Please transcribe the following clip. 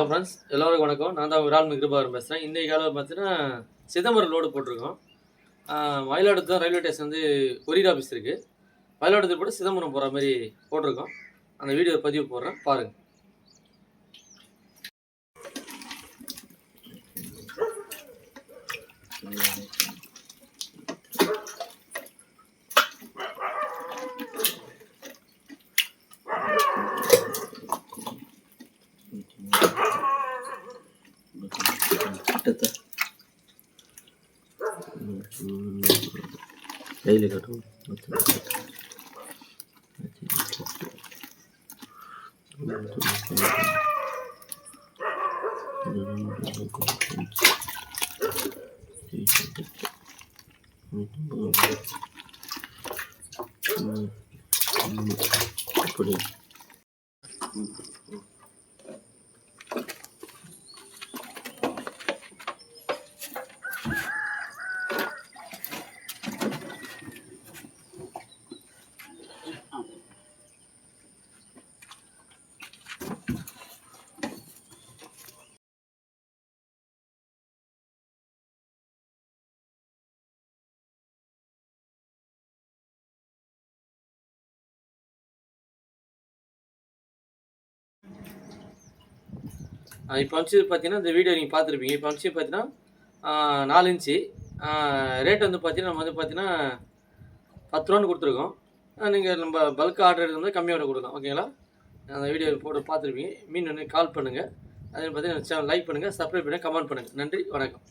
Friends, எல்லோருக்கும் வணக்கம். நான் தான் விரால் கிருபாகரன் பேசுகிறேன். இன்றைக்கி காலையில் பார்த்தீங்கன்னா சிதம்பரம் லோடு போட்டிருக்கோம். மயிலாடுதுறை ரயில்வே ஸ்டேஷன் வந்து கொரியர் ஆஃபீஸ் இருக்குது. மயிலாடுதுறை போட்டு சிதம்பரம் போகிற மாதிரி போட்டிருக்கோம். அந்த வீடியோ பதிவு போடுறேன், பாருங்கள். கையில் கட்டும் அப்படி இப்போ வந்து பார்த்தீங்கன்னா இந்த வீடியோ நீங்கள் பார்த்துருப்பீங்க. இப்போ வந்து பார்த்தீங்கன்னா 4 இன்ச்சு ரேட் வந்து பார்த்தீங்கன்னா நம்ம வந்து பார்த்தீங்கன்னா 10 ரூபான்னு கொடுத்துருக்கோம். நீங்கள் நம்ம பல்க் ஆர்டர் எடுத்து கம்மியாக கொடுக்கலாம். ஓகேங்களா? அந்த வீடியோ போட்டு பார்த்துருப்பீங்க. மீன் வந்து கால் பண்ணுங்கள். அதே பார்த்தீங்கன்னா லைக் பண்ணுங்கள், சப்ஸ்கிரைப் பண்ணுங்கள், கமெண்ட் பண்ணுங்கள். நன்றி, வணக்கம்.